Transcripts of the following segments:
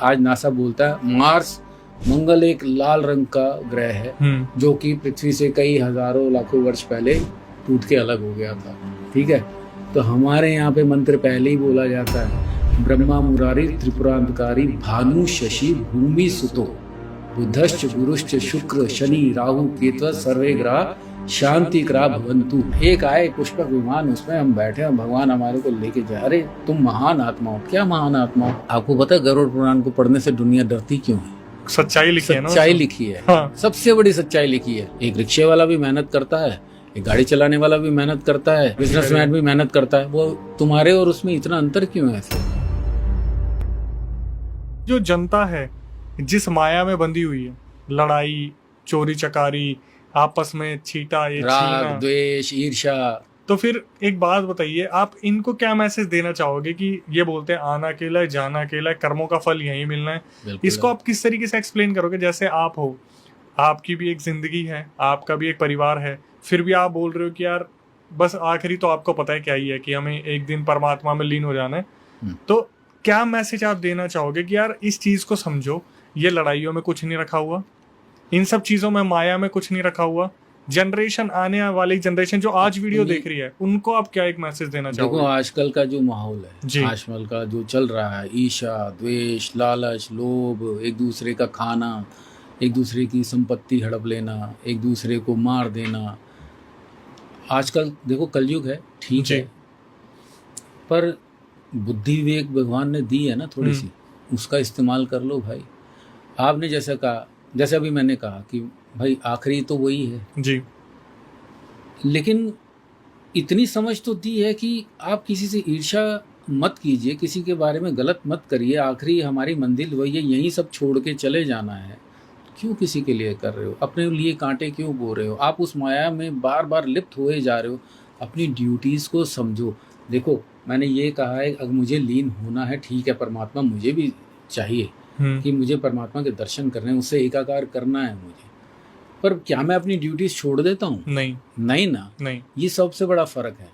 आज नासा बोलता है मार्स मंगल एक लाल रंग का ग्रह है जो कि पृथ्वी से कई हजारों लाखों वर्ष पहले टूट के अलग हो गया था। ठीक है, तो हमारे यहाँ पे मंत्र पहले ही बोला जाता है ब्रह्मा मुरारी त्रिपुरांतकारी भानु शशि भूमि सुतो बुधश्च गुरुश्च शुक्र शनि राहु केतु सर्वे ग्रह शांति ग्रह भवंतु। एक आए पुष्पक विमान, उसमें हम बैठे हैं, भगवान हमारे को लेके जाए। अरे तुम महान आत्मा हो। क्या महान आत्मा हो? आपको पता है गरुड़ पुराण को पढ़ने से दुनिया डरती क्यों है? सच्चाई लिखी है ना, सच्चाई लिखी है। हाँ। सबसे बड़ी सच्चाई लिखी है। एक रिक्शे वाला भी मेहनत करता है, एक गाड़ी चलाने वाला भी मेहनत करता है, बिजनेसमैन भी मेहनत करता है। वो तुम्हारे और उसमें इतना अंतर क्यों है? जो जनता है जिस माया में बंधी हुई है, लड़ाई चोरी चकारी आपस में छीटा ये राग द्वेष ईर्ष्या, तो फिर एक बात बताइए, आप इनको क्या मैसेज देना चाहोगे कि ये बोलते हैं आना अकेला है जाना अकेला है, कर्मों का फल यहीं मिलना है, इसको आप किस तरीके से एक्सप्लेन करोगे? जैसे आप हो, आपकी भी एक जिंदगी है, आपका भी एक परिवार है, फिर भी आप बोल रहे हो कि यार बस आखिरी तो आपको पता है क्या ही है कि हमें एक दिन परमात्मा में लीन हो जाना है। तो क्या मैसेज आप देना चाहोगे कि यार इस चीज को समझो, ये लड़ाइयों में कुछ नहीं रखा हुआ, इन सब चीजों में माया में कुछ नहीं रखा हुआ। जनरेशन, आने वाली जनरेशन जो आज वीडियो देख रही है, उनको आप क्या एक मैसेज देना चाहोगे? देखो आजकल का जो माहौल है, आजकल का जो चल रहा है, ईर्ष्या द्वेष लालच लोभ, एक दूसरे का खाना, एक दूसरे की संपत्ति हड़प लेना, एक दूसरे को मार देना। आजकल देखो कलयुग है, ठीक है, पर बुद्धि विवेक भगवान ने दी है ना थोड़ी सी, उसका इस्तेमाल कर लो भाई। आपने जैसे कहा, जैसे अभी मैंने कहा कि भाई आखिरी तो वही है जी, लेकिन इतनी समझ तो दी है कि आप किसी से ईर्ष्या मत कीजिए, किसी के बारे में गलत मत करिए। आखिरी हमारी मंजिल वही है, यही सब छोड़ के चले जाना है। क्यों किसी के लिए कर रहे हो? अपने लिए कांटे क्यों बो रहे हो? आप उस माया में बार बार लिप्त हुए जा रहे हो। अपनी ड्यूटीज़ को समझो। देखो मैंने ये कहा है, अगर मुझे लीन होना है ठीक है, परमात्मा मुझे भी चाहिए कि मुझे परमात्मा के दर्शन करने हैं, उससे एकाकार करना है मुझे, पर क्या मैं अपनी ड्यूटीज छोड़ देता हूँ? नहीं ना, नहीं। ये सबसे बड़ा फर्क है।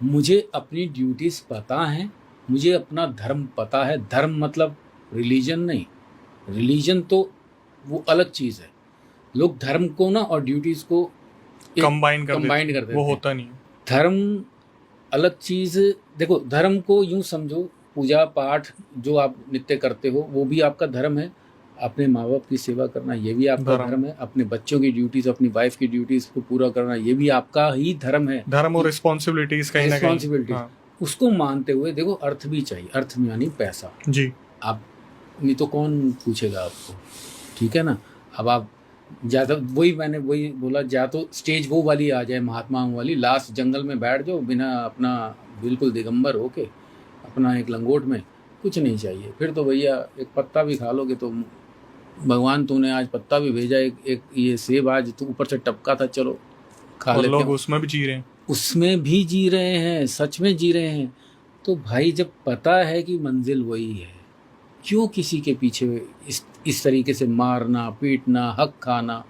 मुझे अपनी ड्यूटीज पता है, मुझे अपना धर्म पता है। धर्म मतलब रिलीजन नहीं, रिलीजन तो वो अलग चीज है। लोग धर्म को ना और ड्यूटीज को कंबाइन कर देते हैं, वो होता नहीं। धर्म अलग चीज। देखो धर्म को यूं समझो, पूजा पाठ जो आप नित्य करते हो वो भी आपका धर्म है। अपने माँ बाप की सेवा करना ये भी आपका धर्म है। अपने बच्चों की ड्यूटीज, अपनी वाइफ की ड्यूटीज को पूरा करना ये भी आपका ही धर्म है। धर्म और रिस्पॉन्सिबिलिटीज कहीं ना कहीं, उसको मानते हुए देखो अर्थ भी चाहिए। अर्थ में यानी पैसा जी। आप नहीं तो कौन पूछेगा आपको, ठीक है ना। अब आप ज़्यादा वही बोला, जा तो स्टेज वो वाली आ जाए महात्मा वाली, लास्ट जंगल में बैठ जाओ बिना अपना बिल्कुल दिगंबर होके, अपना एक लंगोट में, कुछ नहीं चाहिए। फिर तो भैया एक पत्ता भी खा लोगे तो भगवान तूने आज पत्ता भी भेजा, एक ये सेब आज तो ऊपर से टपका था, चलो खा लेते। लोग उसमें भी जी रहे हैं, उसमें भी जी रहे हैं, सच में जी रहे हैं। तो भाई जब पता है कि मंजिल वही है, क्यों किसी के पीछे इस तरीके से मारना पीटना, हक खाना?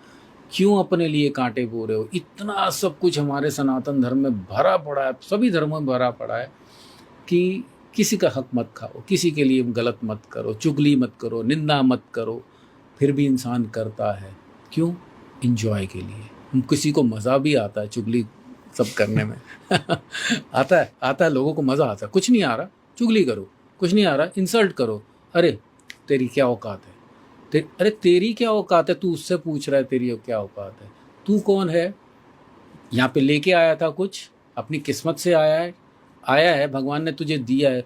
क्यों अपने लिए कांटे बो रहे हो? इतना सब कुछ हमारे सनातन धर्म में भरा पड़ा है, सभी धर्मों में भरा पड़ा है कि किसी का हक मत खाओ, किसी के लिए गलत मत करो, चुगली मत करो, निंदा मत करो। फिर भी इंसान करता है, क्यों? इंजॉय के लिए। किसी को मज़ा भी आता है चुगली सब करने में आता है लोगों को मज़ा आता है। कुछ नहीं आ रहा चुगली करो, कुछ नहीं आ रहा इंसल्ट करो। अरे तेरी क्या औकात है? अरे तेरी क्या औकात है? तू उससे पूछ रहा है तेरी क्या औकात है? तू कौन है? यहाँ पे लेके आया था कुछ, अपनी किस्मत से आया है, भगवान ने तुझे दिया है,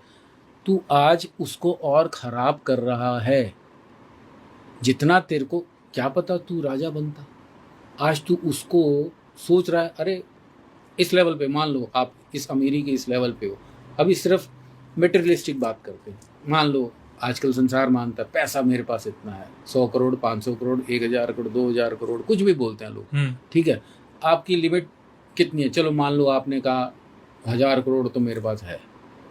तू आज उसको और ख़राब कर रहा है। जितना तेरे को क्या पता तू राजा बनता, आज तू उसको सोच रहा है। अरे इस लेवल पे मान लो आप इस अमीरी के इस लेवल पे हो, अभी सिर्फ मेटेरियलिस्टिक बात करते हैं। मान लो आजकल संसार मानता है पैसा मेरे पास इतना है, 100 करोड़ 500 करोड़ 1000 करोड़ 2000 करोड़ कुछ भी बोलते हैं लोग, ठीक है। आपकी लिमिट कितनी है? चलो मान लो आपने कहा 1000 करोड़ तो मेरे पास है,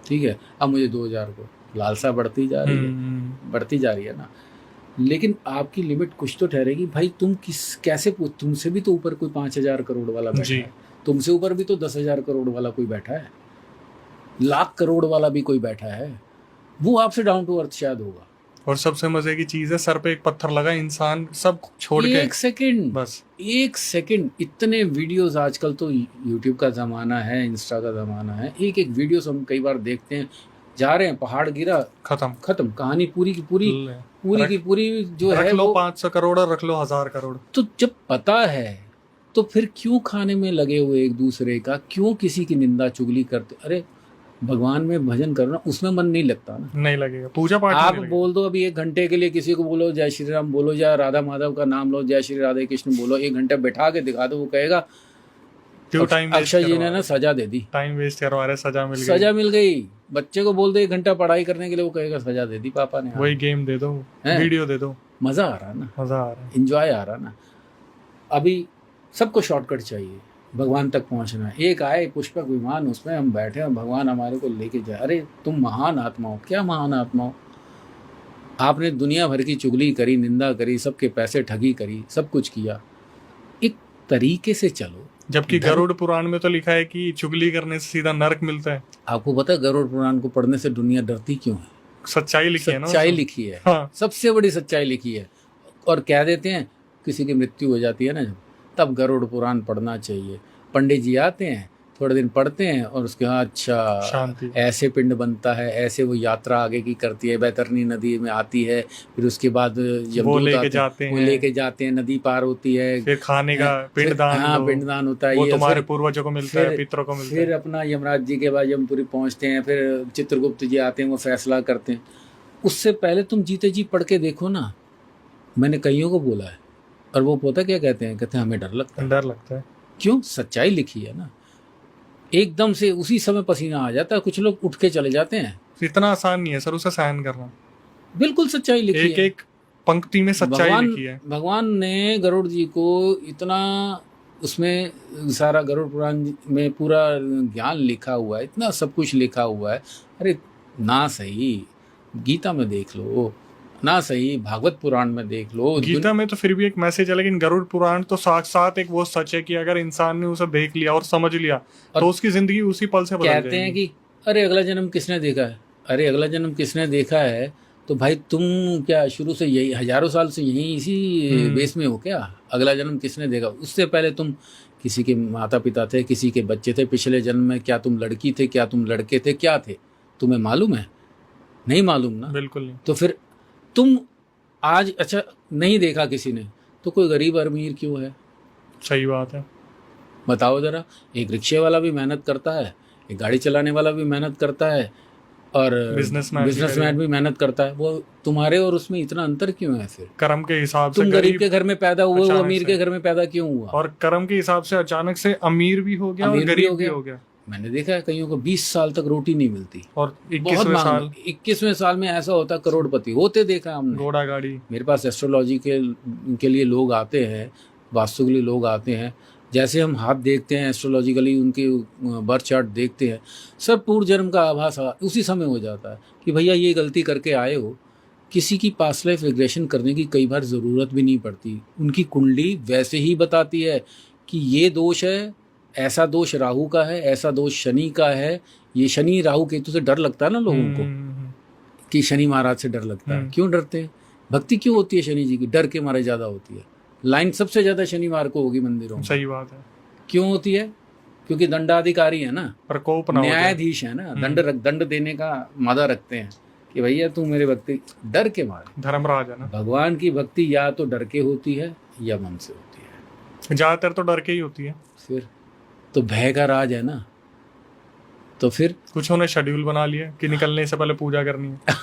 ठीक है, अब मुझे 2000 करोड़। लालसा बढ़ती जा रही है ना। लेकिन आपकी लिमिट कुछ तो ठहरेगी भाई। तुम कैसे तुमसे भी तो ऊपर कोई 5000 करोड़ वाला बैठा है, तुमसे ऊपर भी तो 10,000 करोड़ वाला कोई बैठा है, लाख करोड़ वाला भी कोई बैठा है। वो आपसे डाउन टू अर्थ शायद होगा, और सबसे मजे की चीज है, सर पे एक पत्थर लगा, इंसान सब छोड़ के 1 सेकंड, बस 1 सेकंड। इतने वीडियोस आजकल तो यूट्यूब का ज़माना है, इंस्टा का ज़माना है, एक एक वीडियोस हम कई बार देखते हैं, जा रहे हैं, पहाड़ गिरा, खत्म कहानी, पूरी की पूरी जो है, रख लो 500 करोड़ और रख लो 1000 करोड़। तो जब पता है तो फिर क्यों खाने में लगे हुए एक दूसरे का, क्यों किसी की निंदा चुगली करते? अरे भगवान में भजन करना, उसमें मन नहीं लगता ना, नहीं लगेगा, पूजा पाठ आप बोल दो अभी 1 घंटे के लिए किसी को बोलो जय श्री राम बोलो, या राधा माधव का नाम लो, जय श्री राधे कृष्ण बोलो, 1 घंटा बैठा के दिखा दो, वो कहेगा अक्षय जी ने ना सजा दे दी, टाइम वेस्ट करवा रहे, सजा मिल गई। बच्चे को बोल दो 1 घंटा पढ़ाई करने के लिए, वो कहेगा सजा दे दी पापा ने, वही गेम दे दो, वीडियो दे दो, मजा आ रहा ना, मजा आ रहा है, एंजॉय आ रहा ना। अभी सबको शॉर्टकट चाहिए भगवान तक पहुंचना। एक आए पुष्पक विमान, उसमें हम बैठे हैं, भगवान हमारे को लेके जाए। अरे तुम महान आत्मा हो, क्या महान आत्मा हो? आपने दुनिया भर की चुगली करी, निंदा करी, सबके पैसे ठगी करी, सब कुछ किया, एक तरीके से चलो। जबकि गरुड़ पुराण में तो लिखा है कि चुगली करने से सीधा नरक मिलता है। आपको पता है गरुड़ पुराण को पढ़ने से दुनिया डरती क्यों है? सच्चाई लिखी है ना, सच्चाई लिखी है, हाँ। सबसे बड़ी सच्चाई लिखी है। और कह देते हैं किसी की मृत्यु हो जाती है ना, तब गरुड़ पुराण पढ़ना चाहिए। पंडित जी आते हैं, थोड़े दिन पढ़ते हैं, और उसके बाद अच्छा ऐसे पिंड बनता है, ऐसे वो यात्रा आगे की करती है, बैतरनी नदी में आती है, फिर उसके बाद वो लेके जाते हैं, नदी पार होती है, फिर खाने का पिंडदान, हाँ पिंडदान होता है, वो तुम्हारे पूर्वजों को मिलता है, पितरों को मिलता है। फिर अपना यमराज जी के बाद यमपुरी पहुंचते हैं, फिर चित्रगुप्त जी आते हैं, वो फैसला करते हैं। उससे पहले तुम जीते जी पढ़ के देखो ना। मैंने कईयों को बोला है, और वो पता क्या कहते हैं? कहते हैं हमें डर लगता है। क्यों? सच्चाई लिखी है ना, एकदम से उसी समय पसीना आ जाता है, कुछ लोग उठ के चले जाते हैं। इतना आसान नहीं है सर उसे सहन करना। बिल्कुल सच्चाई लिखी है, एक पंक्ति में सच्चाई लिखी है। भगवान ने गरुड़ जी को इतना, उसमें सारा गरुड़ पुराण में पूरा ज्ञान लिखा हुआ है, इतना सब कुछ लिखा हुआ है। अरे ना सही गीता में देख लो, ना सही भागवत पुराण में देख लो। गीता में तो फिर भी एक मैसेज है, लेकिन गरुड़ पुराण तो साथ एक वो सच है कि अगर इंसान ने उसे देख लिया और समझ लिया तो उसकी जिंदगी उसी पल से बदल जाएगी। कहते हैं कि अरे अगला जन्म किसने देखा है? अरे अगला जन्म किसने देखा है? तो भाई तुम क्या शुरू से यही हजारों साल से यही इसी बेस में हो क्या? अगला जन्म किसने देखा? उससे पहले तुम किसी के माता पिता थे, किसी के बच्चे थे, पिछले जन्म में क्या तुम लड़की थे, क्या तुम लड़के थे, क्या थे? तुम्हें मालूम है? नहीं मालूम ना, बिल्कुल नहीं। तो फिर तुम आज अच्छा नहीं देखा किसी ने, तो कोई गरीब अमीर क्यों है? सही बात है, बताओ जरा। एक रिक्शे वाला भी मेहनत करता है, एक गाड़ी चलाने वाला भी मेहनत करता है, और बिजनेसमैन भी मेहनत करता है। वो तुम्हारे और उसमें इतना अंतर क्यों है? फिर कर्म के हिसाब से तुम गरीब के घर में पैदा हुए, वो अमीर के घर में पैदा क्यों हुआ? और कर्म के हिसाब से अचानक से अमीर भी हो गया और गरीब भी हो गया। मैंने देखा है कईयों को 20 साल तक रोटी नहीं मिलती, और 21वें साल में ऐसा होता करोड़पति होते देखा हमने। घोड़ा गाड़ी। मेरे पास एस्ट्रोलॉजी के लिए लोग आते हैं, वास्तु के लिए लोग आते हैं। जैसे हम हाथ देखते हैं एस्ट्रोलॉजिकली, उनके बर्थ चार्ट देखते हैं, सब पूर्व जन्म का आभास उसी समय हो जाता है कि भैया ये गलती करके आए हो। किसी की पास्ट लाइफ रिग्रेशन करने की कई बार ज़रूरत भी नहीं पड़ती, उनकी कुंडली वैसे ही बताती है कि ये दोष है, ऐसा दोष राहु का है, ऐसा दोष शनि का है। ये शनि राहु केतु से डर लगता है ना लोगों को, कि शनि महाराज से डर लगता है। क्यों डरते हैं? भक्ति क्यों होती है शनि जी की? डर के मारे ज़्यादा होती है। लाइन सबसे ज़्यादा शनिवार को होगी मंदिरों में। सही बात है। क्यों होती है? क्योंकि दंडाधिकारी है ना, प्रकोप न्यायाधीश है ना, दंड देने का मादा रखते हैं कि भैया तू मेरे भक्ति, डर के मारे। धर्मराज है ना। भगवान की भक्ति या तो डर के होती है या मन से होती है। ज़्यादातर तो डर के ही होती है। फिर तो भय का राज है ना। तो फिर कुछ उन्हें शेड्यूल बना लिया कि निकलने से पहले पूजा करनी है।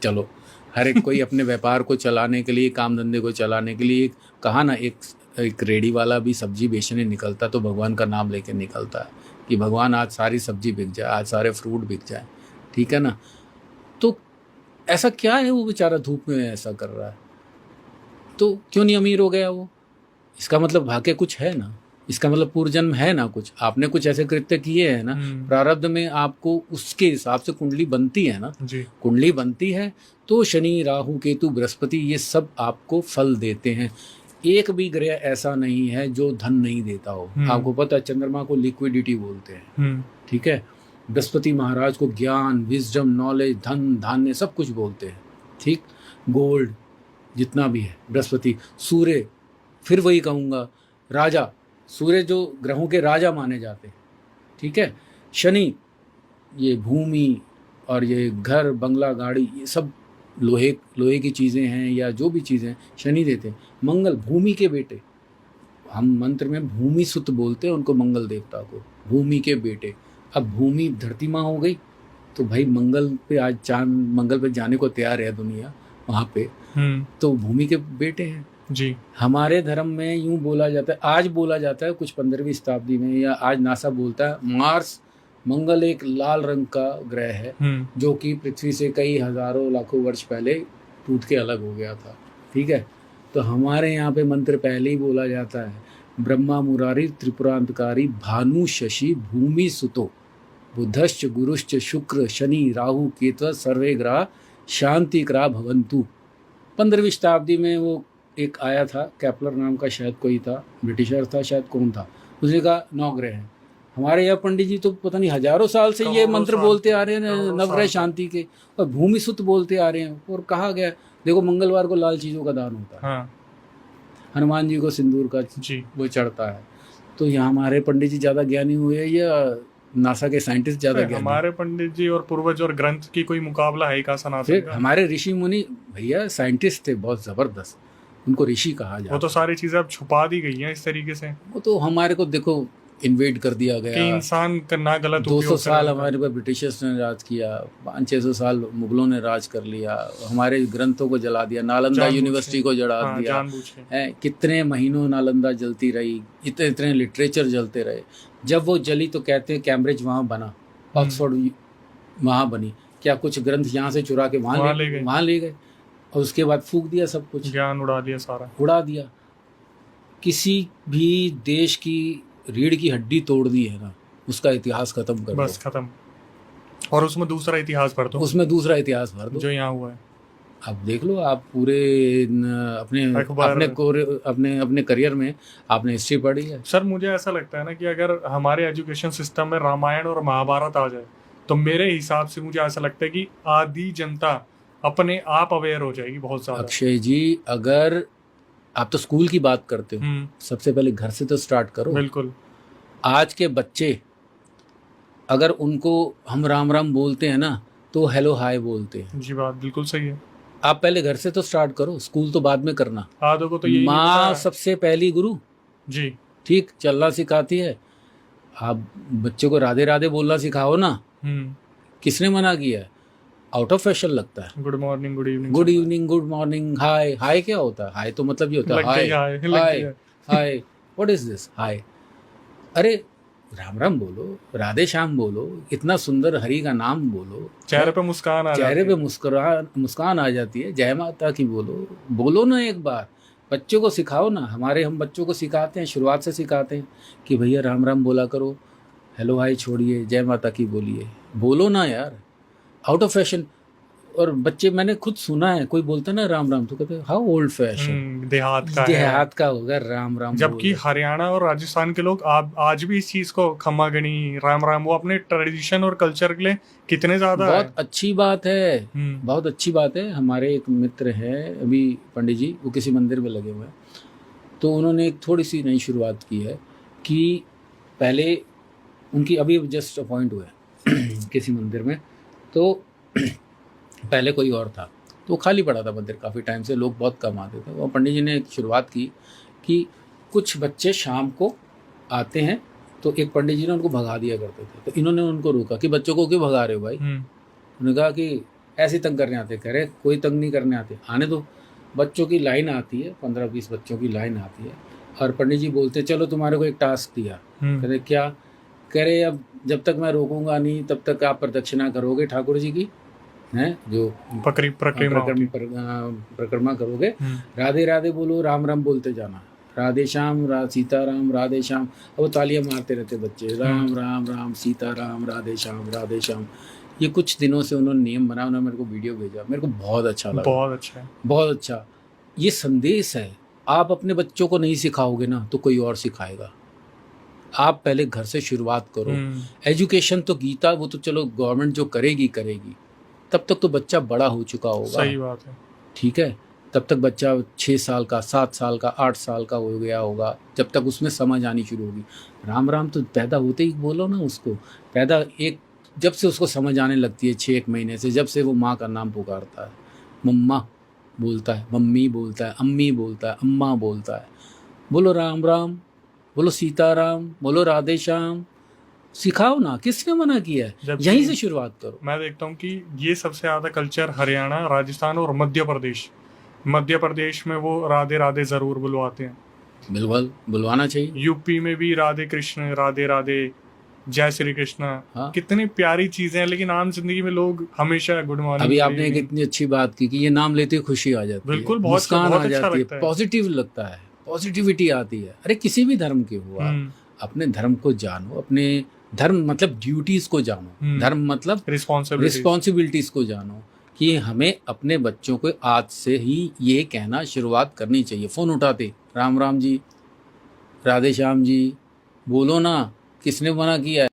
चलो, हर एक कोई अपने व्यापार को चलाने के लिए, काम धंधे को चलाने के लिए, कहा ना, एक रेडी वाला भी सब्जी बेचने निकलता तो भगवान का नाम लेके निकलता है कि भगवान आज सारी सब्जी बिक जाए, आज सारे फ्रूट बिक जाए, ठीक है ना। तो ऐसा क्या है वो बेचारा धूप में ऐसा कर रहा है, तो क्यों नहीं अमीर हो गया वो? इसका मतलब भाग्य कुछ है ना, इसका मतलब पूर्व जन्म है ना, कुछ आपने कुछ ऐसे कृत्य किए हैं ना, प्रारब्ध में आपको उसके हिसाब से कुंडली बनती है ना जी। कुंडली बनती है तो शनि राहु केतु बृहस्पति ये सब आपको फल देते हैं। एक भी ग्रह ऐसा नहीं है जो धन नहीं देता हो। आपको पता है चंद्रमा को लिक्विडिटी बोलते हैं, ठीक है। बृहस्पति महाराज को ज्ञान, विजडम, नॉलेज, धन, धान्य सब कुछ बोलते हैं, ठीक, गोल्ड जितना भी है, बृहस्पति, सूर्य, फिर वही कहूँगा राजा, सूर्य जो ग्रहों के राजा माने जाते हैं, ठीक है, शनि ये भूमि और ये घर बंगला गाड़ी ये सब लोहे की चीज़ें हैं या जो भी चीज़ें शनि देते हैं। मंगल भूमि के बेटे, हम मंत्र में भूमि सुत बोलते हैं उनको, मंगल देवता को, भूमि के बेटे। अब भूमि धरती माँ हो गई तो भाई मंगल पे आज चांद मंगल पे जाने को तैयार है दुनिया वहाँ पे, तो भूमि के बेटे हैं जी। हमारे धर्म में यूं बोला जाता है, आज बोला जाता है कुछ 15वीं शताब्दी में, या आज नासा बोलता है मार्स, मंगल एक लाल रंग का ग्रह है जो कि पृथ्वी से कई हजारों लाखों वर्ष पहले टूट के अलग हो गया था, ठीक है। तो हमारे यहाँ पे मंत्र पहले ही बोला जाता है, ब्रह्मा मुरारी त्रिपुरांतकारी भानु शशि भूमि सुतो बुधश्च गुरुश्च शुक्र शनि राहु केतु सर्वे ग्रह शांति ग्रह भवंतु। 15वीं शताब्दी में वो एक आया था, कैपलर नाम का शायद कोई था, ब्रिटिशर था शायद, कौन था, उसने कहा 9 ग्रह हैं। हमारे यहाँ पंडित जी तो पता नहीं हजारों साल से ये मंत्र बोलते आ रहे हैं, नवग्रह शांति के, और भूमि सुत बोलते आ रहे हैं। और कहा गया देखो मंगलवार को लाल चीजों का दान होता है, हाँ। हनुमान जी को सिंदूर का जी वो चढ़ता है। तो यहाँ हमारे पंडित जी ज्यादा ज्ञानी हुए या नासा के साइंटिस्ट ज्यादा ज्ञानी? हमारे पंडित जी और पूर्वज और ग्रंथ की कोई मुकाबला है का सनातन का? हमारे ऋषि मुनि भैया साइंटिस्ट थे बहुत जबरदस्त, उनको ऋषि कहा जाता। वो तो सारी चीजें अब छुपा दी गई हैं इस तरीके से, वो तो हमारे को देखो इन्वेड कर दिया गया कि इंसान का ना गलत 200 साल हमारे पर ब्रिटिशर्स ने राज किया, 500-600 साल मुगलों ने राज कर लिया, हमारे ग्रंथों को जला दिया, नालंदा यूनिवर्सिटी को जला दिया है, कितने महीनों नालंदा जलती रही, इतने लिटरेचर जलते रहे। जब वो जली तो कहते हैं कैम्ब्रिज वहाँ बना, ऑक्सफोर्ड वहाँ बनी, क्या कुछ ग्रंथ यहाँ से चुरा के वहाँ ले गए और उसके बाद फूक दिया, सब कुछ ज्ञान उड़ा दिया, सारा उड़ा दिया। किसी भी देश की रीढ़ की हड्डी तोड़ दी है ना, उसका इतिहास खत्म कर दो, बस खत्म, और उसमें दूसरा इतिहास भर दो, उसमें दूसरा इतिहास भर दो जो यहाँ हुआ है। अब देख लो आप पूरे अपने करियर में आपने हिस्ट्री पढ़ी है। सर मुझे ऐसा लगता है ना कि अगर हमारे एजुकेशन सिस्टम में रामायण और महाभारत आ जाए तो मेरे हिसाब से मुझे ऐसा लगता है कि आधी जनता अपने आप अवेयर हो जाएगी बहुत ज्यादा। अक्षय जी, अगर आप तो स्कूल की बात करते हो, सबसे पहले घर से तो स्टार्ट करो। बिल्कुल। आज के बच्चे अगर उनको हम राम राम बोलते हैं ना तो हेलो हाय बोलते हैं। जी बात बिल्कुल सही है। आप पहले घर से तो स्टार्ट करो, स्कूल तो बाद में करना। आधों को तो यही माँ सबसे पहली गुरु जी, ठीक, चलना सिखाती है। आप बच्चे को राधे राधे बोलना सिखाओ ना, किसने मना किया है? आउट ऑफ फैशन लगता है। Good morning, good evening, good evening, good morning, hi. Hi क्या होता है? हाय तो मतलब ये होता है hi hi hi, what is this hi. अरे राम राम बोलो, राधे श्याम बोलो, इतना सुंदर हरि का नाम बोलो, चेहरे पे मुस्कान आ जाती है। जय माता की बोलो ना एक बार, बच्चों को सिखाओ ना। हम बच्चों को सिखाते हैं, शुरुआत से सिखाते हैं कि भैया राम राम बोला करो, हेलो हाय छोड़िए, जय माता की बोलिए, बोलो ना यार। Out of fashion. और बच्चे, मैंने खुद सुना है, कोई बोलता ना राम राम तो कहते हैं हाउ ओल्ड फैशन, देहात का होगा राम राम। जबकि हरियाणा और राजस्थान के लोग आज भी इस चीज को खम्मागणी राम राम, वो अपने ट्रेडिशन और कल्चर के लिए कितने ज्यादा बहुत अच्छी बात है, बहुत अच्छी बात है। हमारे एक मित्र है अभी पंडित जी, वो किसी मंदिर में लगे हुए हैं, तो उन्होंने एक थोड़ी सी नई शुरुआत की है कि पहले उनकी अभी जस्ट अपॉइंट हुए किसी मंदिर में, तो पहले कोई और था, तो खाली पड़ा था मंदिर काफ़ी टाइम से, लोग बहुत कम आते थे। और पंडित जी ने एक शुरुआत की कि कुछ बच्चे शाम को आते हैं, तो एक पंडित जी ने उनको भगा दिया करते थे। तो इन्होंने उनको रोका कि बच्चों को क्यों भगा रहे हो भाई? उन्होंने कहा कि ऐसे तंग करने आते। कह रहे कोई तंग नहीं करने आते, आने दो। बच्चों की लाइन आती है, 15-20 बच्चों की लाइन आती है, और पंडित जी बोलते चलो तुम्हारे को एक टास्क दिया। कह रहे क्या? कह रहे अब जब तक मैं रोकूंगा नहीं तब तक आप प्रदक्षिणा करोगे ठाकुर जी की, हैं जो परिक्रमा करोगे, राधे राधे बोलो, राम राम बोलते जाना, राधे श्याम सीताराम राधे श्याम। अब वो तालियां मारते रहते बच्चे, राम राम राम सीताराम राधे श्याम। ये कुछ दिनों से उन्होंने नियम बनाया, उन्होंने मेरे को वीडियो भेजा, मेरे को बहुत अच्छा लगा। बहुत अच्छा। ये संदेश है, आप अपने बच्चों को नहीं सिखाओगे ना तो कोई और सिखाएगा। आप पहले घर से शुरुआत करो। एजुकेशन तो गीता, वो तो चलो गवर्नमेंट जो करेगी, तब तक तो बच्चा बड़ा हो चुका होगा। सही बात है। ठीक है, तब तक बच्चा 6 साल का, 7 साल का, 8 साल का हो गया होगा, जब तक उसमें समझ आनी शुरू होगी। राम राम तो पैदा होते ही बोलो ना उसको, पैदा एक जब से उसको समझ आने लगती है 6-1 महीने से, जब से वो माँ का नाम पुकारता है, मम्मा बोलता है, मम्मी बोलता है, अम्मी बोलता है, अम्मा बोलता है, बोलो राम राम, बोलो सीताराम, बोलो राधे श्याम, सिखाओ ना, किसने मना किया है? जबकि यहीं से शुरुआत करो। मैं देखता हूँ कि ये सबसे ज़्यादा कल्चर हरियाणा, राजस्थान और मध्य प्रदेश में वो राधे राधे ज़रूर बुलवाते हैं। बिल्कुल बुलवाना चाहिए। यूपी में भी राधे कृष्ण, राधे राधे, जय श्री कृष्ण। हाँ। कितनी प्यारी चीजें हैं, लेकिन आम जिंदगी में लोग हमेशा गुड मॉर्निंग। अभी आपने एक इतनी अच्छी बात की कि ये नाम लेते ही खुशी आ जाती है, बिल्कुल, बहुत मुस्कान बहुत आ अच्छा जाती लगता है, है। पॉजिटिव लगता है, पॉजिटिविटी आती है। अरे किसी भी धर्म के हो आप, अपने धर्म को जानो, अपने धर्म मतलब ड्यूटीज को जानो, धर्म मतलब रिस्पॉन्सिबिलिटीज को जानो, कि हमें अपने बच्चों को आज से ही ये कहना शुरुआत करनी चाहिए। फ़ोन उठाते राम राम जी, राधे श्याम जी, बोलो ना, किसने मना किया है?